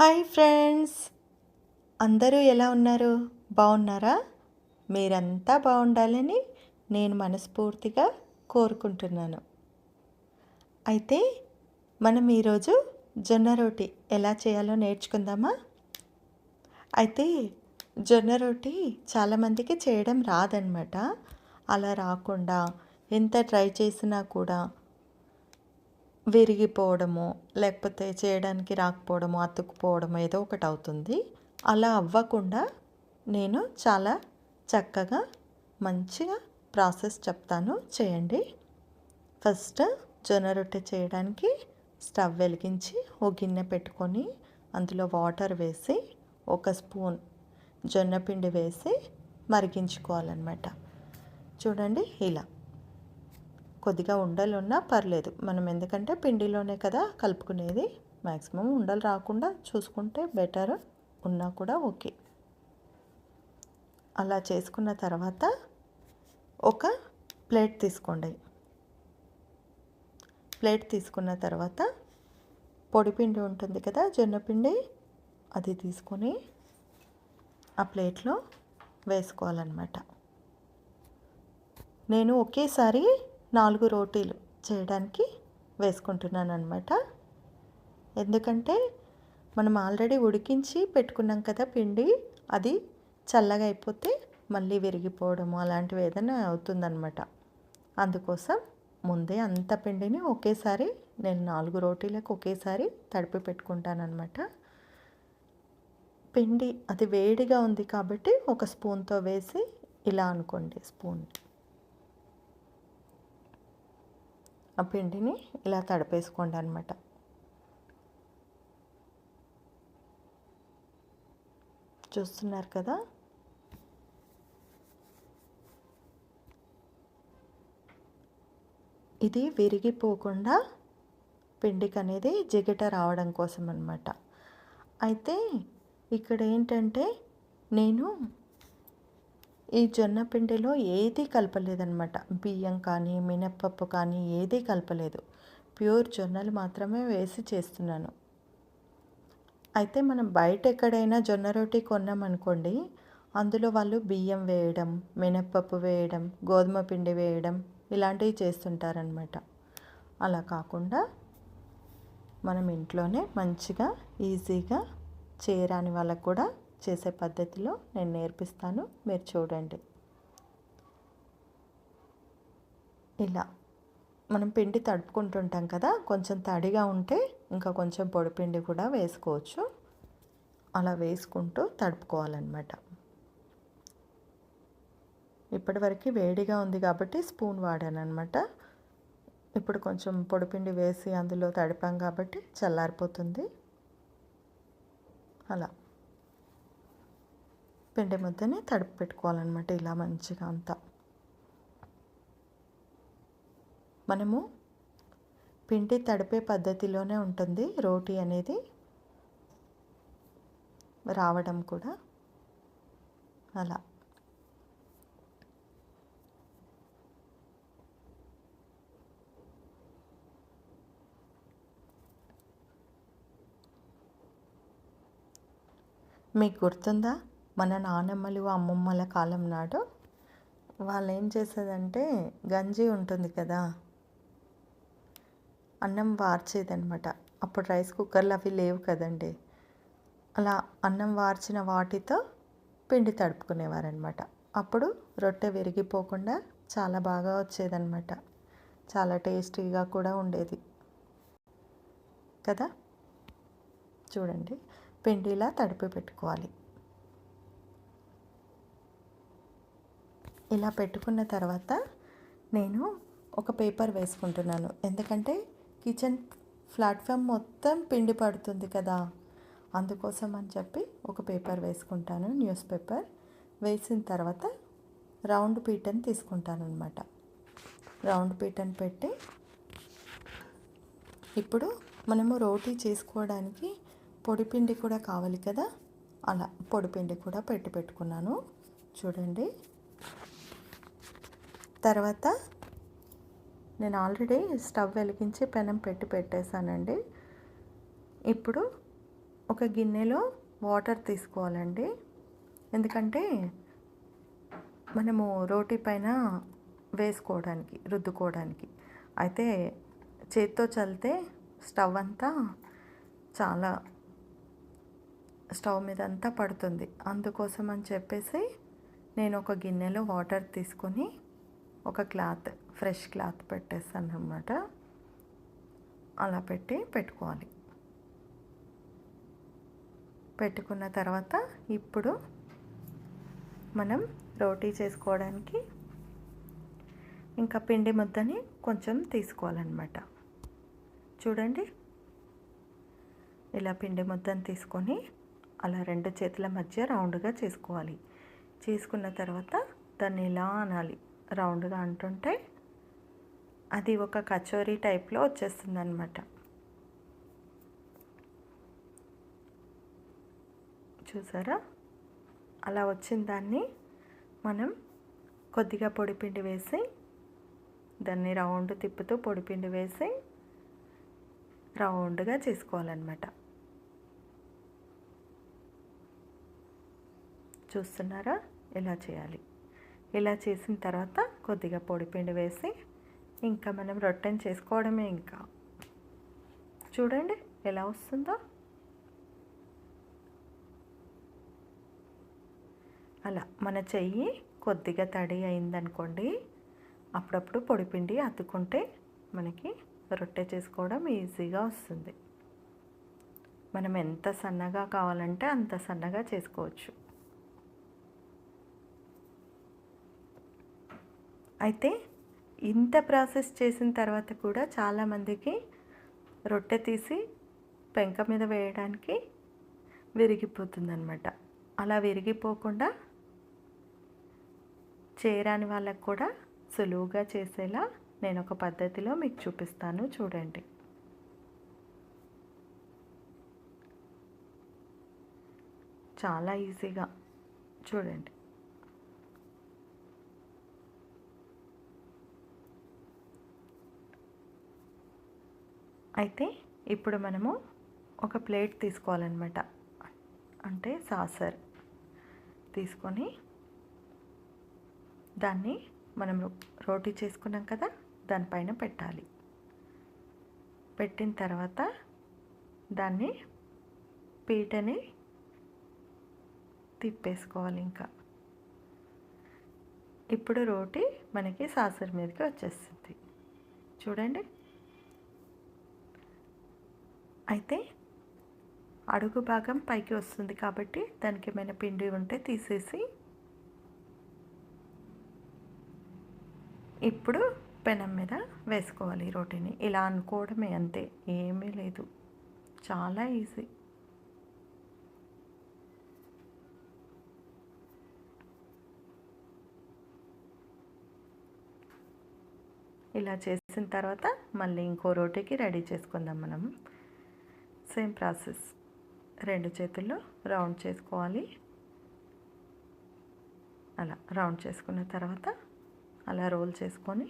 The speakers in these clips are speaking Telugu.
హాయ్ ఫ్రెండ్స్, అందరూ ఎలా ఉన్నారు? బాగున్నారా? మీరంతా బాగుండాలని నేను మనస్ఫూర్తిగా కోరుకుంటున్నాను. అయితే మనం ఈరోజు జొన్న రోటి ఎలా చేయాలో నేర్చుకుందామా? అయితే జొన్న రోటి చాలామందికి చేయడం రాదనమాట. అలా రాకుండా ఎంత ట్రై చేసినా కూడా విరిగిపోవడము, లేకపోతే చేయడానికి రాకపోవడము, అతుక్కుపోవడము ఏదో ఒకటి అవుతుంది. అలా అవ్వకుండా నేను చాలా చక్కగా మంచిగా ప్రాసెస్ చెప్తాను, చేయండి. ఫస్ట్ జొన్న రొట్టె చేయడానికి స్టవ్ వెలిగించి ఒక గిన్నె పెట్టుకొని అందులో వాటర్ వేసి ఒక స్పూన్ జొన్నపిండి వేసి మరిగించుకోవాలన్నమాట. చూడండి, ఇలా కొద్దిగా ఉండలు ఉన్నా పర్లేదు, మనం ఎందుకంటే పిండిలోనే కదా కలుపుకునేది. మ్యాక్సిమం ఉండలు రాకుండా చూసుకుంటే బెటర్, ఉన్నా కూడా ఓకే. అలా చేసుకున్న తర్వాత ఒక ప్లేట్ తీసుకోండి. ప్లేట్ తీసుకున్న తర్వాత పొడిపిండి ఉంటుంది కదా, జొన్నపిండి, అది తీసుకొని ఆ ప్లేట్లో వేసుకోవాలన్నమాట. నేను ఒకేసారి 4 రోటీలు చేయడానికి వేసుకుంటున్నాను అనమాట. ఎందుకంటే మనం ఆల్రెడీ ఉడికించి పెట్టుకున్నాం కదా పిండి, అది చల్లగా అయిపోతే మళ్ళీ విరిగిపోవడము అలాంటివి ఏదైనా అవుతుందన్నమాట. అందుకోసం ముందే అంత పిండిని ఒకేసారి నేను 4 రోటీలకు ఒకేసారి తడిపి పెట్టుకుంటానన్నమాట. పిండి అది వేడిగా ఉంది కాబట్టి ఒక స్పూన్తో వేసి ఇలా అనుకోండి, స్పూన్ ఆ పిండిని ఇలా తడిపేసుకోండి అనమాట. చూస్తున్నారు కదా, ఇది విరిగిపోకుండా పిండికి అనేది జిగట రావడం కోసం అన్నమాట. అయితే ఇక్కడ ఏంటంటే నేను ఈ జొన్న పిండిలో ఏది కలపలేదన్నమాట. బియ్యం కానీ మినప్పప్పు కానీ ఏది కలపలేదు. ప్యూర్ జొన్నలు మాత్రమే వేసి చేస్తున్నాను. అయితే మనం బయట ఎక్కడైనా జొన్న రోటి కొన్నామనుకోండి, అందులో వాళ్ళు బియ్యం వేయడం, మినప్పప్పు వేయడం, గోధుమ పిండి వేయడం ఇలాంటివి చేస్తుంటారనమాట. అలా కాకుండా మనం ఇంట్లోనే మంచిగా ఈజీగా చేయరాని వాళ్ళకు కూడా చేసే పద్ధతిలో నేను నేర్పిస్తాను, మీరు చూడండి. ఇలా మనం పిండి తడుపుకుంటుంటాం కదా, కొంచెం తడిగా ఉంటే ఇంకా కొంచెం పొడిపిండి కూడా వేసుకోవచ్చు. అలా వేసుకుంటూ తడుపుకోవాలన్నమాట. ఇప్పటివరకు వేడిగా ఉంది కాబట్టి స్పూన్ వాడాను అనమాట. ఇప్పుడు కొంచెం పొడిపిండి వేసి అందులో తడిపాం కాబట్టి చల్లారిపోతుంది. అలా పిండి ముద్దని తడిపి పెట్టుకోవాలన్నమాట. ఇలా మంచిగా అంతా మనము పిండి తడిపే పద్ధతిలోనే ఉంటుంది రోటీ అనేది రావడం కూడా. అలా మీకు గుర్తుందా, మన నానమ్మలు అమ్మమ్మల కాలం నాడు వాళ్ళు ఏం చేసేదంటే, గంజి ఉంటుంది కదా, అన్నం వార్చేదనమాట. అప్పుడు రైస్ కుక్కర్లు అవి లేవు కదండి. అలా అన్నం వార్చిన వాటితో పిండి తడుపుకునేవారనమాట. అప్పుడు రొట్టె విరిగిపోకుండా చాలా బాగా వచ్చేదన్నమాట. చాలా టేస్టీగా కూడా ఉండేది కదా. చూడండి, పిండి ఇలా తడిపి పెట్టుకోవాలి. ఇలా పెట్టుకున్న తర్వాత నేను ఒక పేపర్ వేసుకుంటున్నాను, ఎందుకంటే కిచెన్ ప్లాట్ఫామ్ మొత్తం పిండి పడుతుంది కదా, అందుకోసం అని చెప్పి ఒక పేపర్ వేసుకుంటాను, న్యూస్ పేపర్. వేసిన తర్వాత రౌండ్ పీటని తీసుకుంటాను అనమాట. రౌండ్ పీటని పెట్టి ఇప్పుడు మనము రోటీ చేసుకోవడానికి పొడిపిండి కూడా కావాలి కదా, అలా పొడిపిండి కూడా పెట్టుకున్నాను. చూడండి, తర్వాత నేను ఆల్రెడీ స్టవ్ వెలిగించి పెనం పెట్టేశానండి. ఇప్పుడు ఒక గిన్నెలో వాటర్ తీసుకోవాలండి. ఎందుకంటే మనము రోటీ పైన వేసుకోవడానికి, రుద్దుకోవడానికి. అయితే చేత్తో చల్లితే స్టవ్ మీద అంతా పడుతుంది. అందుకోసం అని చెప్పేసి నేను ఒక గిన్నెలో వాటర్ తీసుకొని ఒక ఫ్రెష్ క్లాత్ పెట్టేస్తాను అన్నమాట. అలా పెట్టుకోవాలి. పెట్టుకున్న తర్వాత ఇప్పుడు మనం రోటీ చేసుకోవడానికి ఇంకా పిండి ముద్దని కొంచెం తీసుకోవాలన్నమాట. చూడండి, ఇలా పిండి ముద్దను తీసుకొని అలా 2 చేతుల మధ్య రౌండ్గా చేసుకోవాలి. చేసుకున్న తర్వాత దాన్ని ఇలా అనాలి. రౌండ్గా అంటుంటే అది ఒక కచోరీ టైప్లో వచ్చేస్తుంది అన్నమాట. చూసారా? అలా వచ్చిన దాన్ని మనం కొద్దిగా పొడిపిండి వేసి దాన్ని రౌండ్ తిప్పుతూ పొడిపిండి వేసి రౌండ్గా చేసుకోవాలన్నమాట. చూస్తున్నారా? ఇలా చేయాలి. ఇలా చేసిన తర్వాత కొద్దిగా పొడిపిండి వేసి ఇంకా మనం రొట్టెని చేసుకోవడమే. ఇంకా చూడండి ఎలా వస్తుందో. అలా మన చెయ్యి కొద్దిగా తడి అయిందనుకోండి, అప్పుడప్పుడు పొడిపిండి అతుక్కుంటే మనకి రొట్టె చేసుకోవడం ఈజీగా వస్తుంది. మనం ఎంత సన్నగా కావాలంటే అంత సన్నగా చేసుకోవచ్చు. అయితే ఇంత ప్రాసెస్ చేసిన తర్వాత కూడా చాలామందికి రొట్టె తీసి పెంక మీద వేయడానికి విరిగిపోతుందన్నమాట. అలా విరిగిపోకుండా చేయరాని వాళ్ళకు కూడా సులువుగా చేసేలా నేను ఒక పద్ధతిలో మీకు చూపిస్తాను. చూడండి. చాలా ఈజీగా చూడండి. అయితే ఇప్పుడు మనము ఒక ప్లేట్ తీసుకోవాలన్నమాట. అంటే సాసర్ తీసుకొని దాన్ని మనం రోటీ చేసుకున్నాం కదా, దానిపైన పెట్టాలి. పెట్టిన తర్వాత దాన్ని పీటని తిప్పేసుకోవాలి. ఇంకా ఇప్పుడు రోటీ మనకి సాసర్ మీదకి వచ్చేస్తుంది. చూడండి. అయితే అడుగు భాగం పైకి వస్తుంది కాబట్టి దానికి ఏమైనా పిండి ఉంటే తీసేసి ఇప్పుడు పెనం మీద వేసుకోవాలి రోటీని. ఇలా అనుకోవడమే, అంతే, ఏమీ లేదు. చాలా ఈజీ. ఇలా చేసిన తర్వాత మళ్ళీ ఇంకో రోటీకి రెడీ చేసుకుందాం మనం. Same process. 2 చేతుల్లో రౌండ్ చేసుకోవాలి. అలా రౌండ్ చేసుకున్న తర్వాత అలా రోల్ చేసుకొని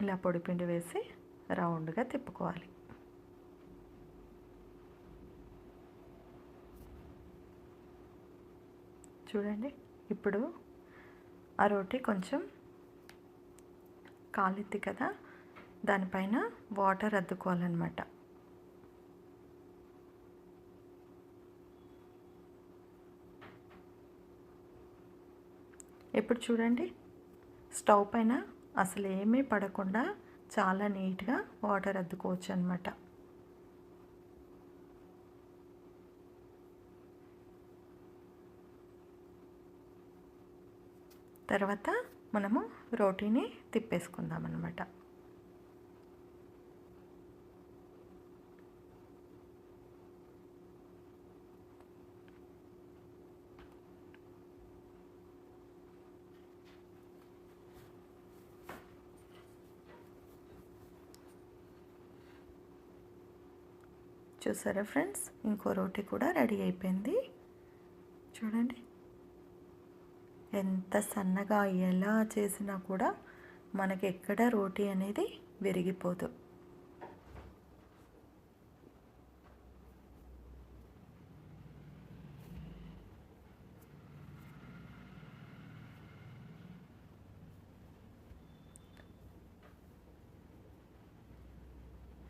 ఇలా పొడిపిండి వేసి రౌండ్గా తిప్పుకోవాలి. చూడండి. ఇప్పుడు ఆ రోటీ కొంచెం కాలిద్ది కదా, దానిపైన వాటర్ అద్దుకోవాలన్నమాట. ఇప్పుడు చూడండి, స్టవ్ పైన అసలు ఏమీ పడకుండా చాలా నీట్గా వాటర్ అద్దుకోవచ్చు అన్నమాట. తర్వాత మనము రోటీని తిప్పేసుకుందాం అన్నమాట. చూసారా ఫ్రెండ్స్, ఇంకో రోటీ కూడా రెడీ అయిపోయింది. చూడండి. ఎంత సన్నగా ఎలా చేసినా కూడా మనకి ఎక్కడ రోటీ అనేది విరిగిపోదు.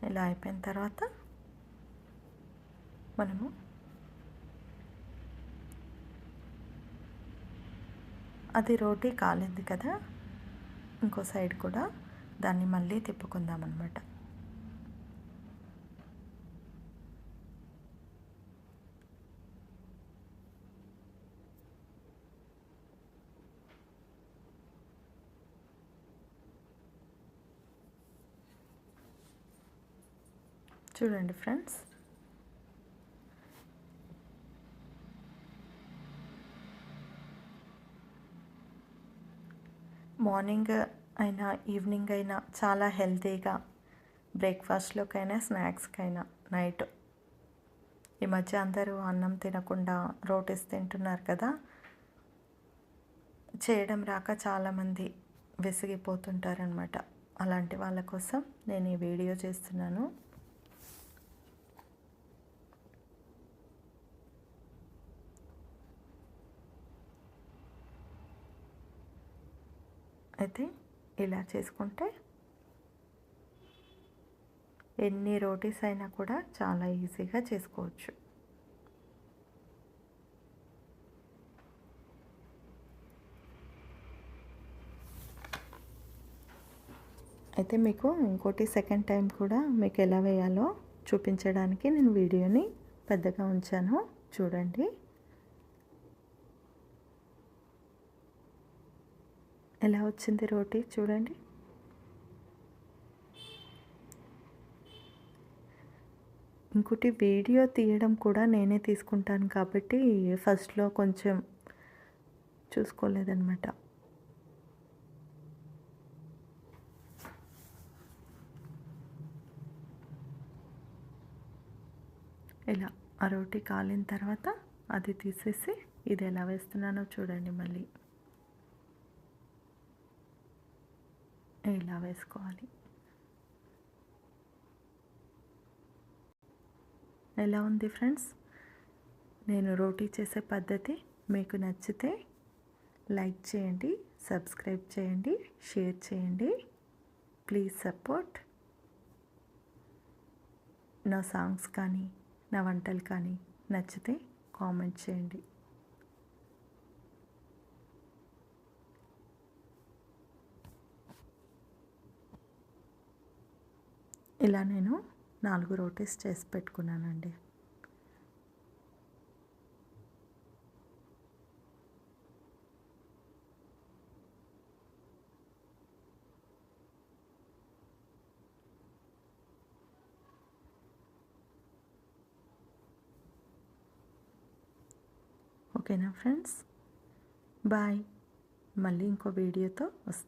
ఇలా అయిపోయిన తర్వాత మనము అది రోటీ కాలింది కదా, ఇంకో సైడ్ కూడా దాన్ని మళ్ళీ తిప్పుకుందాం అన్నమాట. చూడండి ఫ్రెండ్స్, మార్నింగ్ అయినా ఈవినింగ్ అయినా చాలా హెల్తీగా, బ్రేక్ఫాస్ట్లోకైనా స్నాక్స్కైనా నైట్. ఈ మధ్య అందరూ అన్నం తినకుండా రోటీస్ తింటున్నారు కదా, చేయడం రాక చాలామంది విసిగిపోతుంటారనమాట. అలాంటి వాళ్ళ కోసం నేను ఈ వీడియో చేస్తున్నాను. అయితే ఇలా చేసుకుంటే ఎన్ని రోటీస్ అయినా కూడా చాలా ఈజీగా చేసుకోవచ్చు. అయితే మీకు ఇంకోటి సెకండ్ టైం కూడా మీకు ఎలా వేయాలో చూపించడానికి నేను వీడియోని పెద్దగా ఉంచాను, చూడండి. ఎలా వచ్చింది రోటీ చూడండి. ఇంకోటి వీడియో తీయడం కూడా నేనే తీసుకుంటాను కాబట్టి ఫస్ట్లో కొంచెం చూసుకోలేదన్నమాట. ఇలా ఆ రోటీ కాలిన తర్వాత అది తీసేసి ఇది ఎలా వేస్తున్నానో చూడండి. మళ్ళీ ఇలా వేసుకోవాలి. ఎలా ఉంది ఫ్రెండ్స్? నేను రోటీ చేసే పద్ధతి మీకు నచ్చితే లైక్ చేయండి, సబ్స్క్రైబ్ చేయండి, షేర్ చేయండి. Please support. నా సాంగ్స్ కానీ నా వంటలు కానీ నచ్చితే కామెంట్ చేయండి. ఇలా నేను 4 రోటీస్ చేసి పెట్టుకున్నానండి. ఓకేనా ఫ్రెండ్స్? బాయ్. మళ్ళీ ఇంకో వీడియోతో వస్తాను.